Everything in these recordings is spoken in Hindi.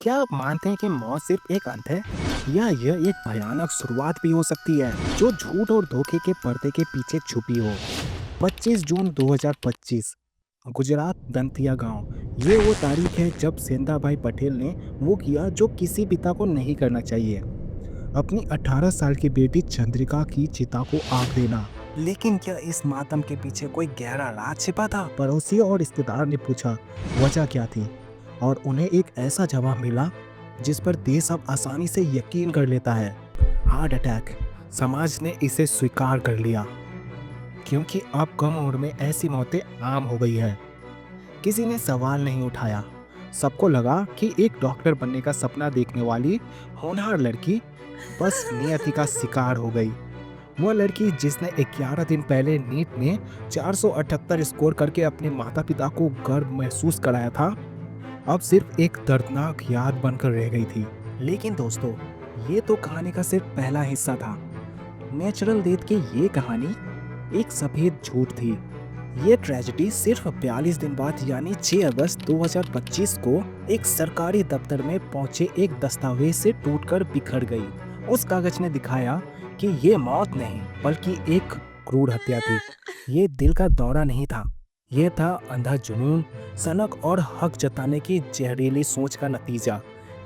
क्या आप मानते हैं कि मौत सिर्फ एक अंत है या यह एक भयानक शुरुआत भी हो सकती है जो झूठ और धोखे के पर्दे के पीछे छुपी हो। 25 जून 2025, गुजरात दंतिया गांव। ये वो तारीख है जब सेंधा भाई पटेल ने वो किया जो किसी पिता को नहीं करना चाहिए, अपनी 18 साल की बेटी चंद्रिका की चिता को आग देना। लेकिन क्या इस मातम के पीछे कोई गहरा राज छिपा था? पड़ोसी और रिश्तेदार ने पूछा वजह क्या थी, और उन्हें एक ऐसा जवाब मिला जिस पर देश अब आसानी से यकीन कर लेता है, हार्ट अटैक। समाज ने इसे स्वीकार कर लिया क्योंकि अब कम उम्र में ऐसी मौतें आम हो गई है। किसी ने सवाल नहीं उठाया। सबको लगा कि एक डॉक्टर बनने का सपना देखने वाली होनहार लड़की बस नियति का शिकार हो गई। वो लड़की जिसने 11 दिन पहले नीट में 478 स्कोर करके अपने माता पिता को गर्व महसूस कराया था, अब सिर्फ एक दर्दनाक याद बनकर रह गई थी। लेकिन दोस्तों, ये तो कहानी का सिर्फ पहला हिस्सा था। नेचुरल डेथ की ये कहानी एक सफेद झूठ थी। ये ट्रेजेडी सिर्फ 42 दिन बाद यानी 6 अगस्त 2025 को एक सरकारी दफ्तर में पहुंचे एक दस्तावेज से टूटकर बिखर गई। उस कागज ने दिखाया कि ये मौत नहीं बल्कि एक क्रूर हत्या थी। ये दिल का दौरा नहीं था, ये था अंधा जुनून, सनक और हक जताने की जहरीली सोच का नतीजा।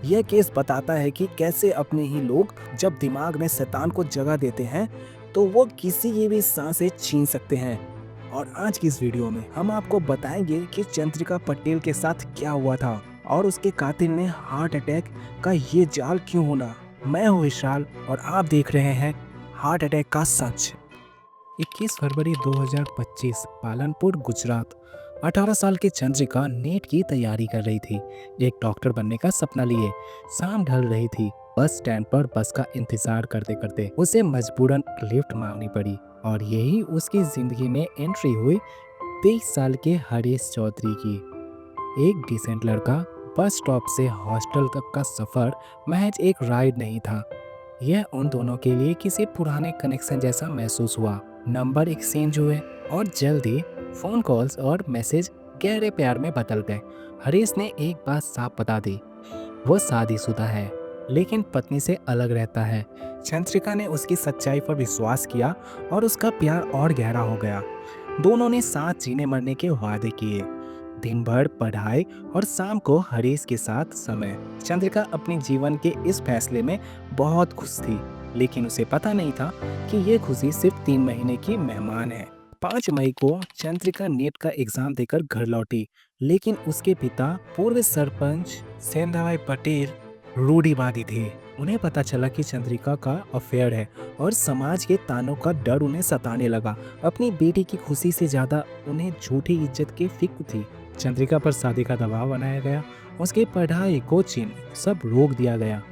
यह केस बताता है कि कैसे अपने ही लोग जब दिमाग में शैतान को जगह देते हैं तो वो किसी की भी सांसें छीन सकते हैं। और आज की इस वीडियो में हम आपको बताएंगे कि चंद्रिका पटेल के साथ क्या हुआ था और उसके कातिल ने हार्ट अटैक का ये जाल क्यों होना। मैं हूँ विशाल और आप देख रहे हैं हार्ट अटैक का सच। 21 फरवरी 2025, पालनपुर, गुजरात। 18 साल की चंद्रिका नीट की तैयारी कर रही थी, एक डॉक्टर बनने का सपना लिए। शाम ढल रही थी। बस स्टैंड पर बस का इंतजार करते करते उसे मजबूरन लिफ्ट मांगनी पड़ी, और यही उसकी जिंदगी में एंट्री हुई 23 साल के हरीश चौधरी की। एक डिसेंट लड़का। बस स्टॉप से हॉस्टल तक का सफर महज एक राइड नहीं था, यह उन दोनों के लिए किसी पुराने कनेक्शन जैसा महसूस हुआ। नंबर एक्सचेंज हुए और जल्दी फोन कॉल्स और मैसेज गहरे प्यार में बदल गए। हरीश ने एक बात साफ बता दी, वो शादीशुदा है लेकिन पत्नी से अलग रहता है। चंद्रिका ने उसकी सच्चाई पर विश्वास किया और उसका प्यार और गहरा हो गया। दोनों ने साथ जीने मरने के वादे किए, दिन भर पढ़ाई और शाम को हरीश के साथ समय। चंद्रिका अपने जीवन के इस फैसले में बहुत खुश थी, लेकिन उसे पता नहीं था कि ये खुशी सिर्फ 3 महीने की मेहमान है। 5 मई को चंद्रिका नीट का एग्जाम देकर घर लौटी, लेकिन उसके पिता पूर्व सरपंच सेंधाभाई पटेल रूढ़िवादी थे। उन्हें पता चला कि चंद्रिका का अफेयर है और समाज के तानों का डर उन्हें सताने लगा। अपनी बेटी की खुशी से ज्यादा उन्हें झूठी इज्जत की फिक्र थी। चंद्रिका पर शादी का दबाव बनाया गया, उसकी पढ़ाई, कोचिंग सब रोक दिया गया।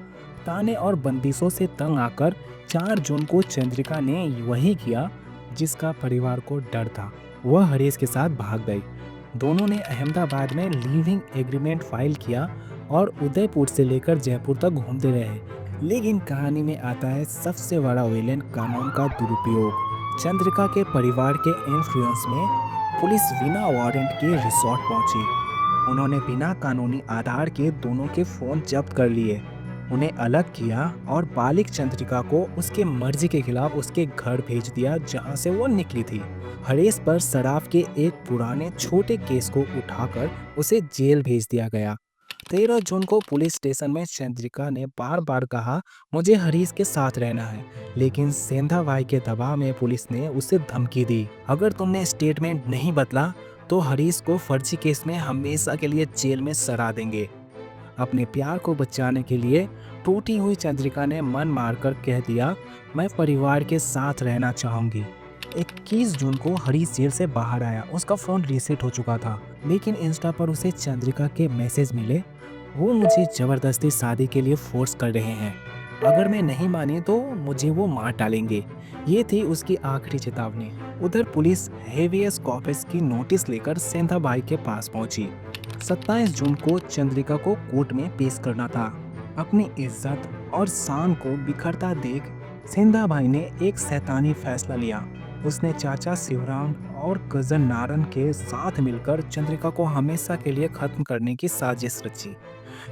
ताने और बंदिशों से तंग आकर 4 जून को चंद्रिका ने वही किया जिसका परिवार को डर था। वह हरीश के साथ भाग गई। दोनों ने अहमदाबाद में लिविंग एग्रीमेंट फाइल किया और उदयपुर से लेकर जयपुर तक घूमते रहे। लेकिन कहानी में आता है सबसे बड़ा विलेन, कानून का दुरुपयोग। चंद्रिका के परिवार के इन्फ्लुएंस में पुलिस बिना वारंट के रिसोर्ट पहुंची। उन्होंने बिना कानूनी आधार के दोनों के फोन जब्त कर लिए, उन्हें अलग किया और बालिग चंद्रिका को उसके मर्जी के खिलाफ उसके घर भेज दिया जहां से वो निकली थी। हरीश पर शराब के एक पुराने छोटे केस को उठाकर उसे जेल भेज दिया गया। 13 जून को पुलिस स्टेशन में चंद्रिका ने बार बार कहा, मुझे हरीश के साथ रहना है, लेकिन सेंधा भाई के दबाव में पुलिस ने उसे धमकी दी, अगर तुमने स्टेटमेंट नहीं बदला तो हरीश को फर्जी केस में हमेशा के लिए जेल में सड़ा देंगे। अपने प्यार को बचाने के लिए टूटी हुई चंद्रिका ने मन मारकर कह दिया, मैं परिवार के साथ रहना चाहूंगी। 21 जून को हरीश जेल से बाहर आया। उसका फोन रीसेट हो चुका था, लेकिन इंस्टा पर उसे चंद्रिका के मैसेज मिले, वो मुझे जबरदस्ती शादी के लिए फोर्स कर रहे हैं, अगर मैं नहीं मानी तो मुझे वो मार डालेंगे। ये थी उसकी आखिरी चेतावनी। उधर पुलिस हेवियस कॉर्पस की नोटिस लेकर सेंधा भाई के पास पहुंची। 27 जून को चंद्रिका को कोर्ट में पेश करना था। अपनी इज्जत और शान को बिखरता देख सेंधा भाई ने एक शैतानी फैसला लिया। उसने चाचा शिवराम और कजन नारायण के साथ मिलकर चंद्रिका को हमेशा के लिए खत्म करने की साजिश रची।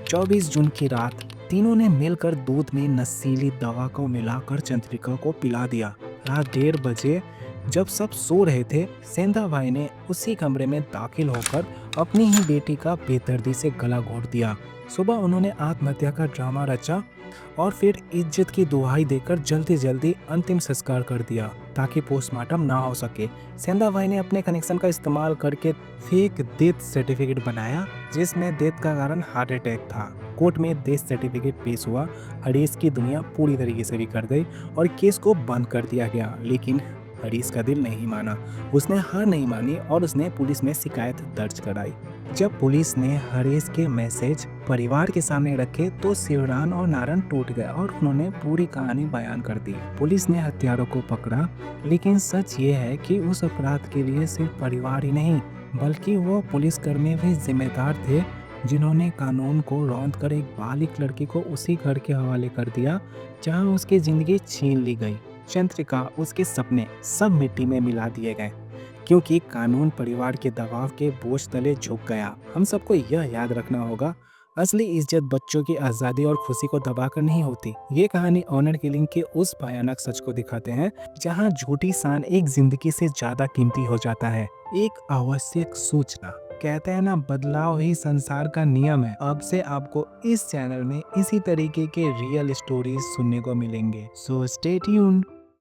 24 जून की रात तीनों ने मिलकर दूध में नशीली दवा को मिलाकर चंद्रिका को पिला दिया। रात 1:30 बजे जब सब सो रहे थे, सेंधाबाई ने उसी कमरे में दाखिल होकर अपनी ही बेटी का बेदर्दी से गला घोट दिया। सुबह उन्होंने आत्महत्या का ड्रामा रचा और फिर इज्जत की दुहाई देकर जल्दी जल्दी अंतिम संस्कार कर दिया ताकि पोस्टमार्टम ना हो सके। सेंधाबाई ने अपने कनेक्शन का इस्तेमाल करके फेक डेथ सर्टिफिकेट बनाया जिसमें डेथ का कारण हार्ट अटैक था। कोर्ट में डेथ सर्टिफिकेट पेश हुआ। हरीश की दुनिया पूरी तरीके से बिखर गई और केस को बंद कर दिया गया, लेकिन हरीश का दिल नहीं माना। उसने हार नहीं मानी और उसने पुलिस में शिकायत दर्ज कराई। जब पुलिस ने हरीश के मैसेज परिवार के सामने रखे तो शिवरान और नारायण टूट गए और उन्होंने पूरी कहानी बयान कर दी। पुलिस ने हत्यारों को पकड़ा, लेकिन सच ये है कि उस अपराध के लिए सिर्फ परिवार ही नहीं बल्कि वो पुलिसकर्मी भी जिम्मेदार थे जिन्होंने कानून को रौंद कर एक बालिग लड़की को उसी घर के हवाले कर दिया जहां उसकी जिंदगी छीन ली गई। चंद्रिका, उसके सपने सब मिट्टी में मिला दिए गए क्योंकि कानून परिवार के दबाव के बोझ तले झुक गया। हम सबको यह याद रखना होगा, असली इज्जत बच्चों की आज़ादी और खुशी को दबाकर नहीं होती। ये कहानी ऑनर किलिंग के उस भयानक सच को दिखाते हैं जहां झूठी शान एक जिंदगी से ज्यादा कीमती हो जाता है। एक आवश्यक सूचना, कहते हैं ना, बदलाव ही संसार का नियम है। अब से आपको इस चैनल में इसी तरीके के रियल स्टोरीज सुनने को मिलेंगे, सो स्टे ट्यून्ड।